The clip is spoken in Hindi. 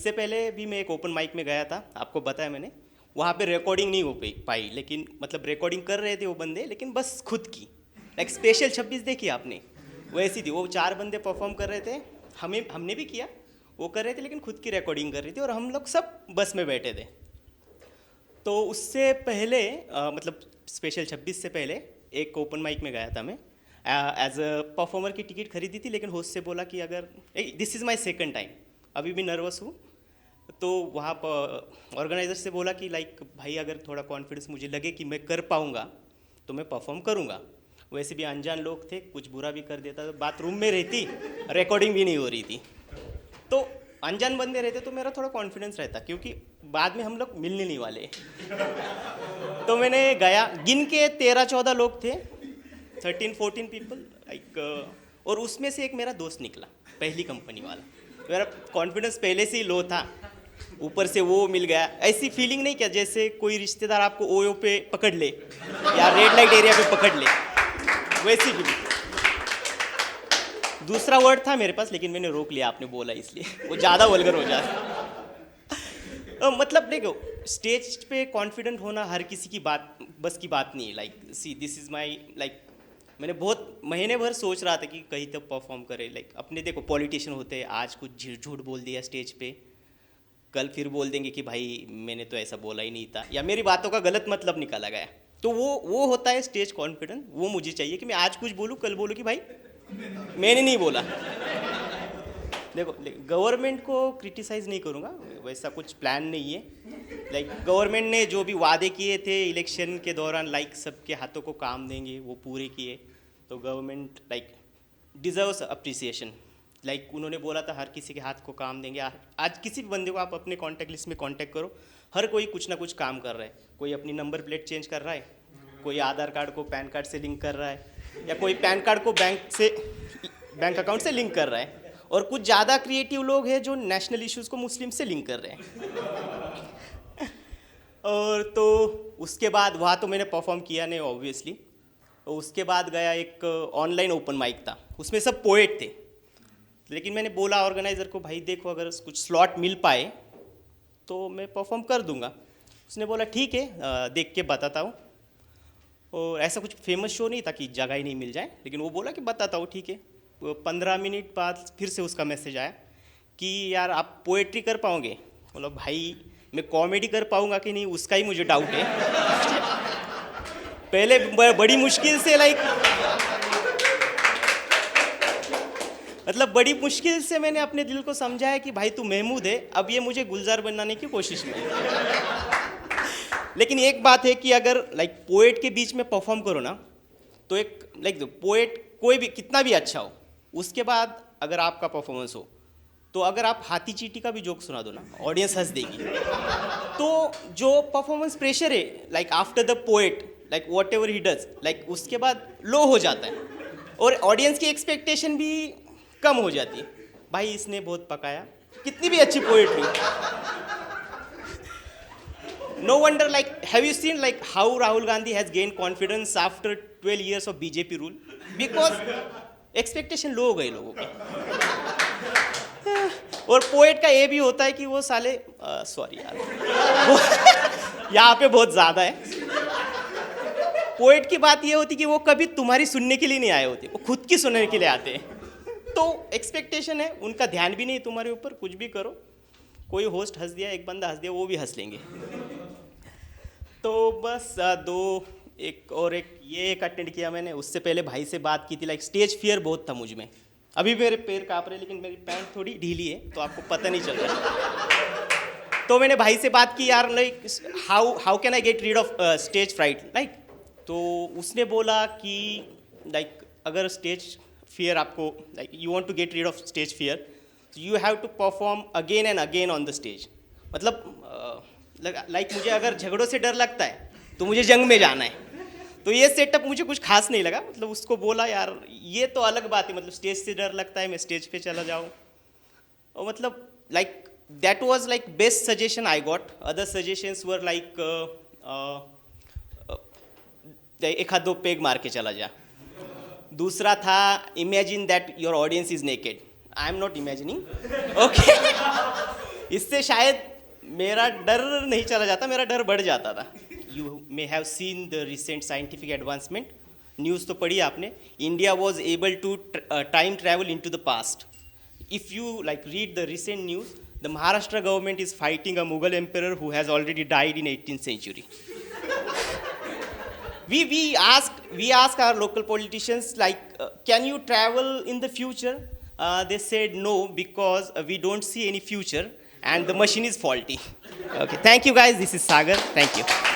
इससे पहले भी मैं एक ओपन माइक में गया था, आपको बताया मैंने। वहाँ पे रिकॉर्डिंग नहीं हो पाई, लेकिन मतलब रिकॉर्डिंग कर रहे थे वो बंदे, लेकिन बस खुद की। लाइक स्पेशल 26 देखी आपने, वैसी थी। वो 4 बंदे परफॉर्म कर रहे थे, हमने भी किया, वो कर रहे थे, लेकिन खुद की रिकॉर्डिंग कर रही थी और हम लोग सब बस में बैठे थे। तो उससे पहले मतलब स्पेशल 26 से पहले एक ओपन माइक में गया था मैं। एज अ परफॉर्मर की टिकट खरीदी थी, लेकिन होस्ट से बोला कि अगर this is my second time, अभी भी नर्वस हूँ। तो वहाँ पर ऑर्गेनाइजर से बोला कि लाइक भाई अगर थोड़ा कॉन्फिडेंस मुझे लगे कि मैं कर पाऊँगा तो मैं परफॉर्म करूँगा। वैसे भी अनजान लोग थे, कुछ बुरा भी कर देता तो बात रूम में रहती, रिकॉर्डिंग भी नहीं हो रही थी। तो अनजान बंदे रहते तो मेरा थोड़ा कॉन्फिडेंस रहता, क्योंकि बाद में हम लोग मिलने नहीं वाले। तो मैंने गया, गिन के 13-14 लोग थे, 13-14 पीपल लाइक। और उसमें से एक मेरा दोस्त निकला, पहली कंपनी वाला। मेरा कॉन्फिडेंस पहले से ही लो था, ऊपर से वो मिल गया। ऐसी फीलिंग नहीं क्या जैसे कोई रिश्तेदार आपको ओयो पे पकड़ ले या रेड लाइट एरिया पे पकड़ ले, वैसी फीलिंग। दूसरा वर्ड था मेरे पास, लेकिन मैंने रोक लिया, आपने बोला इसलिए, वो ज़्यादा वल्गर हो जाता। मतलब देखो, स्टेज पे कॉन्फिडेंट होना हर किसी की बात बस की बात नहीं है। Like see this is my like, मैंने बहुत महीने भर सोच रहा था कि कहीं तक परफॉर्म करे। लाइक अपने देखो पॉलिटिशियन होते हैं, आज कुछ झूठ बोल दिया स्टेज पे, कल फिर बोल देंगे कि भाई मैंने तो ऐसा बोला ही नहीं था, या मेरी बातों का गलत मतलब निकाला गया। तो वो होता है स्टेज कॉन्फिडेंस। वो मुझे चाहिए कि मैं आज कुछ बोलूँ, कल बोलूँ कि भाई मैंने नहीं बोला। देखो गवर्नमेंट को क्रिटिसाइज़ नहीं करूँगा, वैसा कुछ प्लान नहीं है। लाइक गवर्नमेंट ने जो भी वादे किए थे इलेक्शन के दौरान, लाइक सबके हाथों को काम देंगे, वो पूरे किए। तो government like deserves appreciation. Like उन्होंने बोला था हर किसी के हाथ को काम देंगे। आज किसी भी बंदे को आप अपने कॉन्टैक्ट लिस्ट में कॉन्टैक्ट करो, हर कोई कुछ ना कुछ काम कर रहा है। कोई अपनी नंबर प्लेट चेंज कर रहा है, कोई आधार कार्ड को पैन कार्ड से लिंक कर रहा है, या कोई पैन कार्ड को बैंक अकाउंट से लिंक कर रहा है। और कुछ ज़्यादा क्रिएटिव लोग हैं जो नेशनल इश्यूज़ को मुस्लिम से लिंक कर रहे हैं। और तो उसके बाद वहाँ तो मैंने परफॉर्म किया नहीं ऑब्वियसली। तो उसके बाद गया एक ऑनलाइन ओपन माइक था, उसमें सब पोएट थे। लेकिन मैंने बोला ऑर्गेनाइज़र को, भाई देखो अगर कुछ स्लॉट मिल पाए तो मैं परफॉर्म कर दूंगा। उसने बोला ठीक है, देख के बताता हूँ। और ऐसा कुछ फेमस शो नहीं था कि जगह ही नहीं मिल जाए, लेकिन वो बोला कि बताता हूँ, ठीक है। 15 मिनट बाद फिर से उसका मैसेज आया कि यार आप पोएट्री कर पाओगे। बोला भाई मैं कॉमेडी कर पाऊँगा कि नहीं, उसका ही मुझे डाउट है। पहले बड़ी मुश्किल से बड़ी मुश्किल से मैंने अपने दिल को समझाया कि भाई तू महमूद है, अब ये मुझे गुलजार बनाने की कोशिश में है। लेकिन एक बात है कि अगर पोएट के बीच में परफॉर्म करो ना, तो एक पोएट कोई भी कितना भी अच्छा हो, उसके बाद अगर आपका परफॉर्मेंस हो, तो अगर आप हाथी चींटी का भी जोक सुना दो ना, ऑडियंस हंस देगी। तो जो परफॉर्मेंस प्रेशर है after the poet, what ever he does, उसके बाद लो हो जाता है, और ऑडियंस की एक्सपेक्टेशन भी कम हो जाती है। भाई इसने बहुत पकाया, कितनी भी अच्छी poetry. No wonder, have you seen how Rahul Gandhi has gained confidence after 12 years of BJP rule? Because expectation लो हो गए लोगों के। और पोएट का ये भी होता है कि वो साले सॉरी यार, यहाँ पे बहुत ज़्यादा है। पोएट की बात ये होती कि वो कभी तुम्हारी सुनने के लिए नहीं आए होते, वो खुद की सुनने के लिए आते हैं। तो एक्सपेक्टेशन है, उनका ध्यान भी नहीं तुम्हारे ऊपर, कुछ भी करो। कोई होस्ट हंस दिया, एक बंदा हंस दिया, वो भी हंस लेंगे। तो बस एक अटेंड किया मैंने। उससे पहले भाई से बात की थी। स्टेज फियर बहुत था मुझ में। अभी मेरे पैर काँप रहे, लेकिन मेरी पैंट थोड़ी ढीली है तो आपको पता नहीं चल रहा। तो मैंने भाई से बात की, यार how can I get rid of stage fright. तो उसने बोला कि अगर स्टेज फियर आपको you want to get rid of stage fear, you have to perform again and again on the stage. मतलब मुझे अगर झगड़ों से डर लगता है तो मुझे जंग में जाना है। तो ये सेटअप मुझे कुछ खास नहीं लगा। मतलब उसको बोला यार ये तो अलग बात है, मतलब स्टेज से डर लगता है, मैं स्टेज पे चला जाऊँ। और मतलब that was best suggestion I got. Other suggestions were एक हाथ 2 पेग मार के चला जा। दूसरा था imagine that your audience is naked. I am not imagining, okay. इससे शायद मेरा डर नहीं चला जाता, मेरा डर बढ़ जाता था. You may have seen the recent scientific advancement. News तो पढ़ी आपने. India was able to time travel in to the past. If you like read the recent news, the Maharashtra government is fighting a Mughal emperor who has already died in 18th century. We ask our local politicians like, can you travel in the future? They said no because we don't see any future and the machine is faulty. Okay, thank you guys. This is Sagar. Thank you.